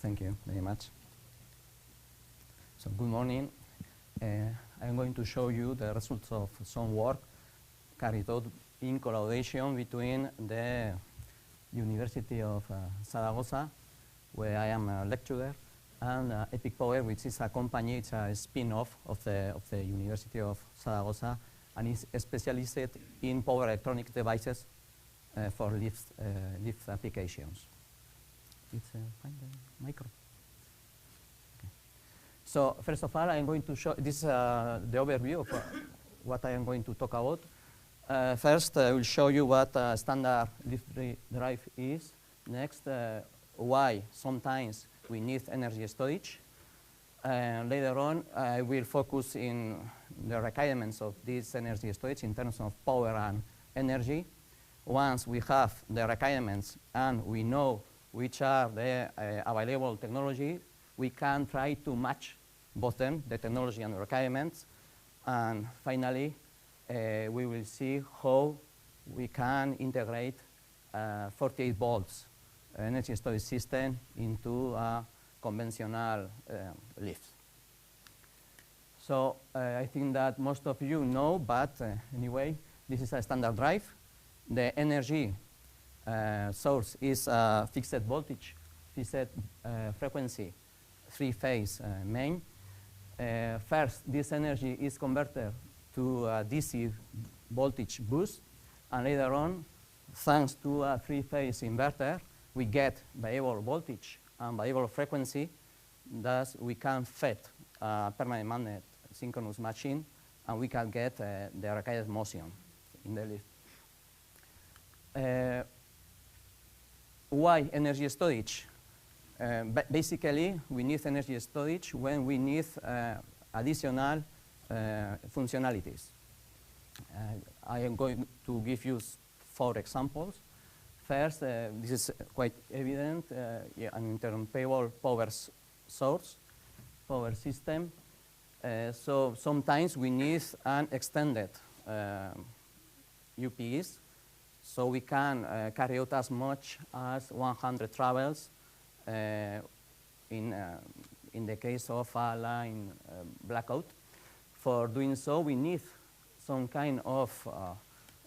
Thank you very much. So good morning. I'm going to show you the results of some work carried out in collaboration between the University of Zaragoza, where I am a lecturer, and Epic Power, which is a company, it's a spin-off of the University of Zaragoza, and is specialized in power electronic devices for lift applications. Let's find the micro. Okay. So first of all, I'm going to show this the overview of what I am going to talk about. First, I will show you what standard lift drive is. Next, why sometimes we need energy storage. Later on, I will focus in the requirements of this energy storage in terms of power and energy. Once we have the requirements and we know which are the available technology, we can try to match both them, the technology and the requirements. And finally, we will see how we can integrate 48 volts energy storage system into a conventional lift. So I think that most of you know, but anyway, this is a standard drive. The energy source is a fixed voltage, fixed frequency, three-phase main. First, this energy is converted to a DC voltage boost, and later on, thanks to a three-phase inverter, we get variable voltage and variable frequency. Thus, we can feed a permanent magnet synchronous machine, and we can get the required motion in the lift. Why energy storage? Basically, we need energy storage when we need additional functionalities. I am going to give you 4 examples. First, this is quite evident, an interrumptible power source, power system. So sometimes we need an extended UPS, so we can carry out as much as 100 travels in the case of a line blackout. For doing so, we need some kind of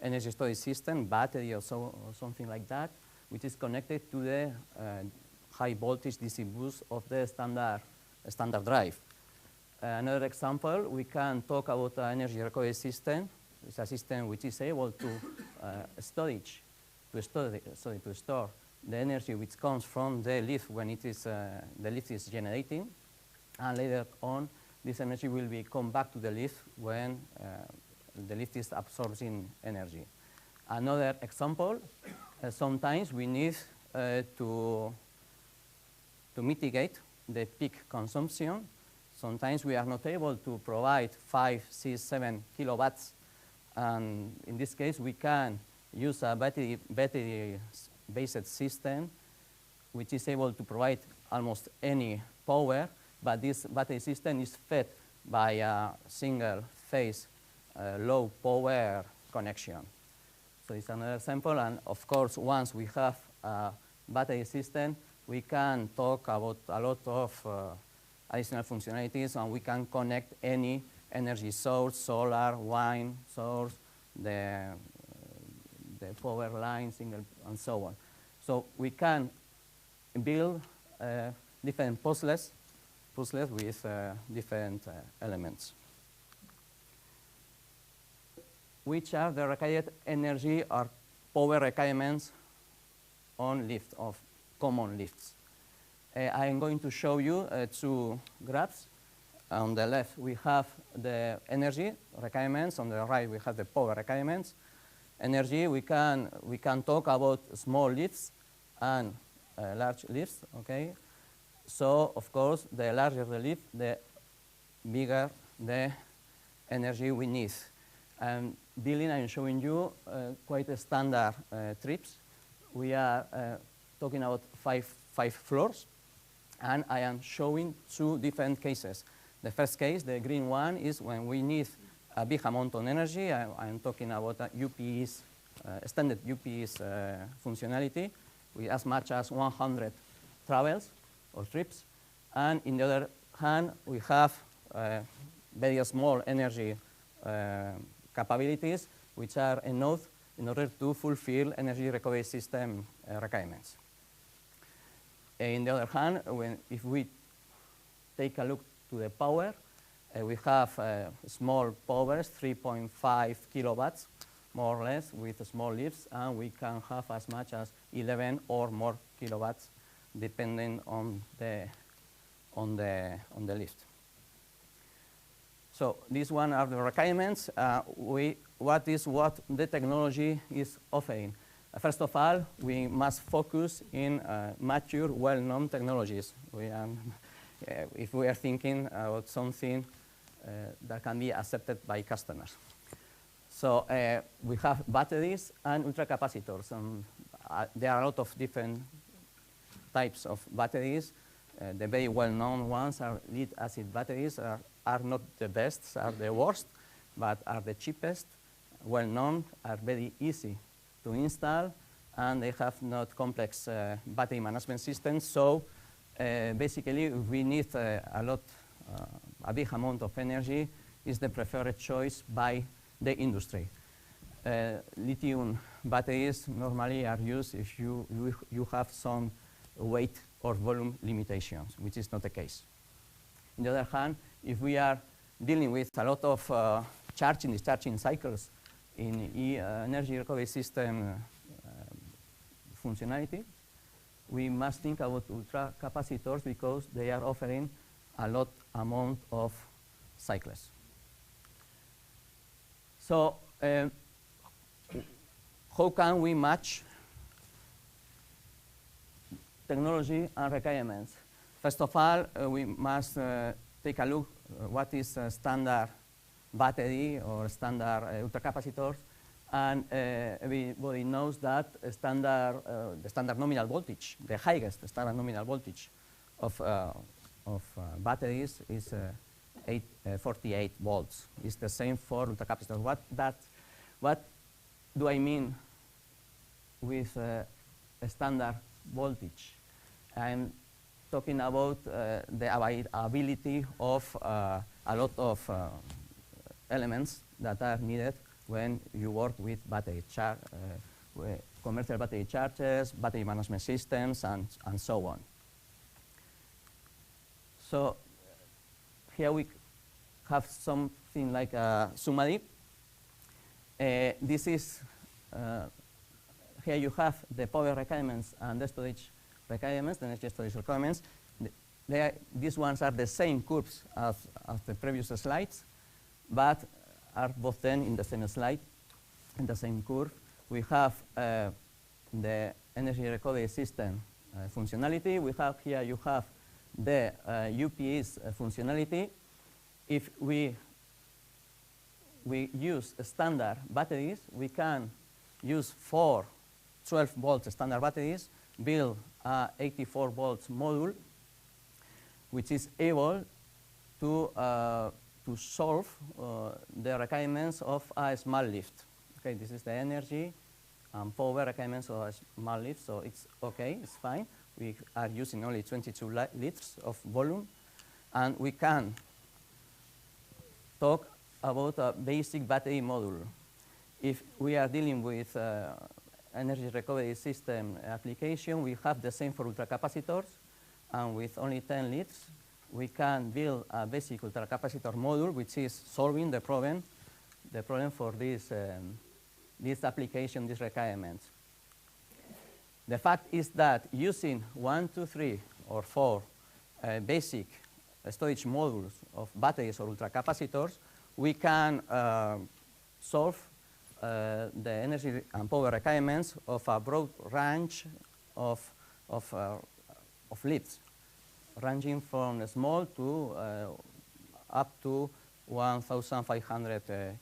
energy storage system, battery or something like that, which is connected to the high voltage DC boost of the standard drive. Another example, we can talk about an energy recovery system. It's a system which is able to store the energy which comes from the lift when it is the lift is generating, and later on, this energy will come back to the lift when the lift is absorbing energy. Another example, sometimes we need to mitigate the peak consumption. Sometimes we are not able to provide 5, 6, 7 kilowatts. And in this case, we can use a battery-based system, which is able to provide almost any power, but this battery system is fed by a single-phase low power connection. So it's another example, and of course, once we have a battery system, we can talk about a lot of additional functionalities, and we can connect any energy source, solar, wind source, the power line, and so on. So we can build different puzzles with different elements. Which are the required energy or power requirements on lift, of common lifts? I am going to show you 2 graphs. On the left, we have the energy requirements. On the right, we have the power requirements. Energy, we can talk about small lifts and large lifts, okay? So, of course, the larger the lift, the bigger the energy we need. I'm showing you quite a standard trips. We are talking about five floors, and I am showing 2 different cases. The first case, the green one, is when we need a big amount of energy. I'm talking about a UPS, extended UPS functionality with as much as 100 travels. or trips. And in the other hand, we have very small energy capabilities, which are enough in order to fulfill energy recovery system requirements. In the other hand, if we take a look to the power, we have small powers, 3.5 kilowatts, more or less, with small lifts, and we can have as much as 11 or more kilowatts, depending on the lift. So these one are the requirements. What the technology is offering? First of all, we must focus in mature, well-known technologies. If we are thinking about something that can be accepted by customers. So we have batteries and ultracapacitors. There are a lot of different types of batteries. The very well-known ones are lead-acid batteries, are not the best, are the worst, but are the cheapest, well-known, are very easy to install, and they have not complex battery management systems. So basically, we need a big amount of energy is the preferred choice by the industry. Lithium batteries normally are used if you have some weight or volume limitations, which is not the case. On the other hand, if we are dealing with a lot of charging, discharging cycles in energy recovery system functionality, we must think about ultracapacitors because they are offering a lot amount of cycles. So how can we match technology and requirements? First of all, we must take a look what is a standard battery or standard ultracapacitors. And everybody knows that the standard nominal voltage, the highest standard nominal voltage of batteries is 48 volts. It's the same for ultracapacitors. What do I mean with a standard voltage? I'm talking about the availability of a lot of elements that are needed when you work with commercial battery chargers, battery management systems, and so on. So here we have something like a summary. This is, here you have the power requirements and the storage requirements, the energy storage requirements. These ones are the same curves as the previous slides, but are both then in the same slide, in the same curve. We have the energy recovery system functionality. We have here, you have the UPS functionality. If we use standard batteries, we can use 4 12-volt standard batteries, build a 84 volts module, which is able to solve the requirements of a small lift. Okay, this is the energy and power requirements of a small lift, so it's okay, it's fine. We are using only 22 liters of volume, and we can talk about a basic battery module. If we are dealing with energy recovery system application, we have the same for ultracapacitors, and with only 10 liters, we can build a basic ultracapacitor module, which is solving the problem for this application, these requirements. The fact is that using 1, 2, 3, or 4 basic storage modules of batteries or ultracapacitors, we can solve the energy and power requirements of a broad range of lifts, ranging from small to up to 1,500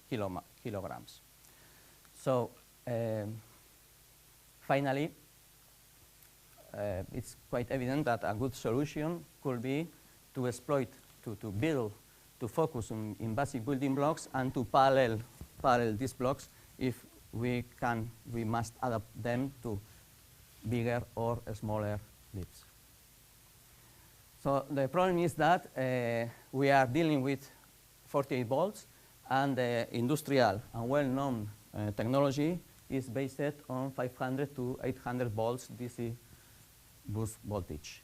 kilograms. So finally, it's quite evident that a good solution could be to exploit, to focus in basic building blocks and to parallel these blocks if we must adapt them to bigger or smaller lifts. So the problem is that we are dealing with 48 volts, and the industrial and well-known technology is based on 500 to 800 volts DC boost voltage.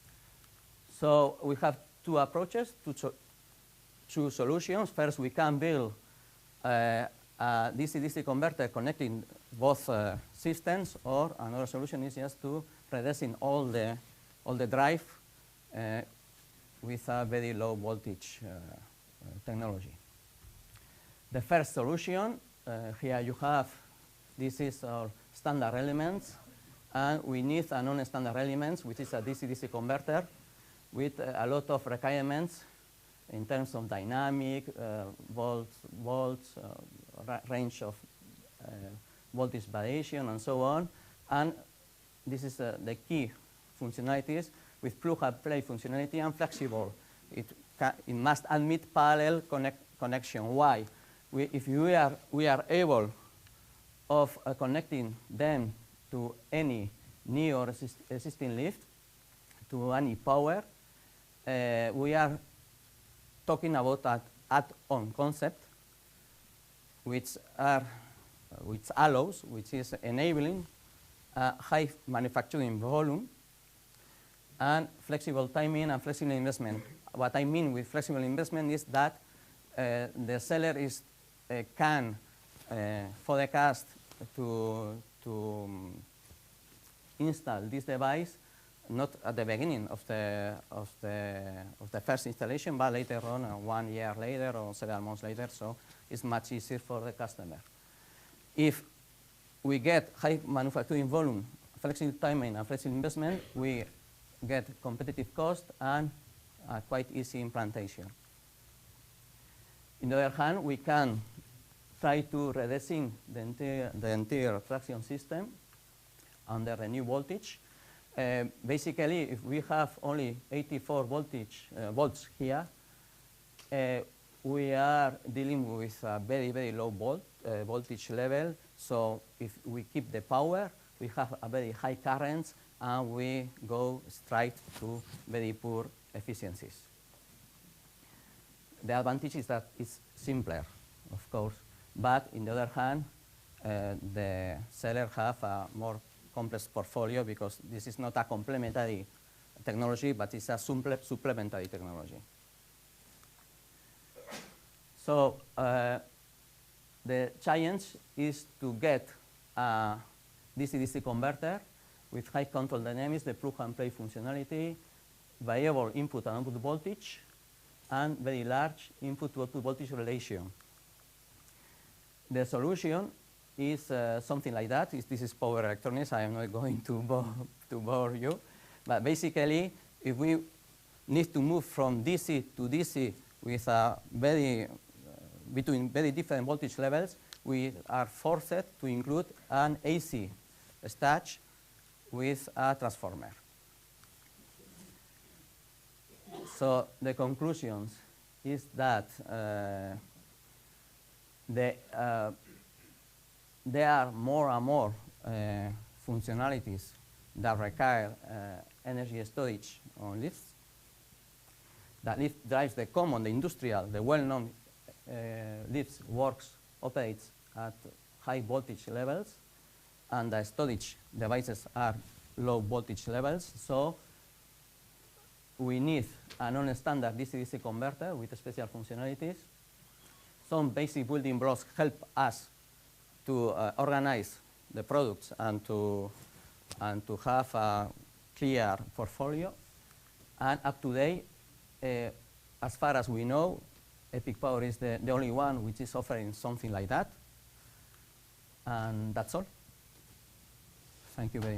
So we have two approaches, two solutions. First, we can build a DC-DC converter connecting both systems, or another solution is just to reducing all the drive with a very low voltage technology. The first solution, here you have, this is our standard elements, and we need a non-standard elements, which is a DC-DC converter with a lot of requirements in terms of dynamic, volts, range of voltage variation, and so on. And this is the key functionalities with plug-and-play functionality and flexible. It must admit parallel connection. Why? If we are able of connecting them to any new or existing lift, to any power, we are talking about an add-on concept, which allows, which is enabling high manufacturing volume and flexible timing and flexible investment. What I mean with flexible investment is that the seller can forecast to install this device not at the beginning of the first installation, but later on, 1 year later or several months later. So it's much easier for the customer. If we get high manufacturing volume, flexible timing, and flexible investment, we get competitive cost and quite easy implantation. On the other hand, we can try to reducing the entire traction system under the new voltage. Basically, if we have only 84 volts here, we are dealing with a very, very low voltage level. So if we keep the power, we have a very high currents, and we go straight to very poor efficiencies. The advantage is that it's simpler, of course, but on the other hand, the seller have a more complex portfolio, because this is not a complementary technology, but it's a supplementary technology. So the challenge is to get a DC-DC converter with high control dynamics, the plug-and-play functionality, variable input and output voltage, and very large input to output voltage relation. The solution is something like that. This is power electronics. I am not going to bore you. But basically, if we need to move from DC to DC with a between very different voltage levels, we are forced to include an AC stage with a transformer. So the conclusions is that there are more and more functionalities that require energy storage on lifts. That lift drives the common, the industrial, the well-known lifts operates at high voltage levels, and the storage devices are low voltage levels. So we need a non-standard DC-DC converter with special functionalities. Some basic building blocks help us to organize the products and to have a clear portfolio. And up to date, as far as we know, Epic Power is the only one which is offering something like that. And that's all. Thank you very much.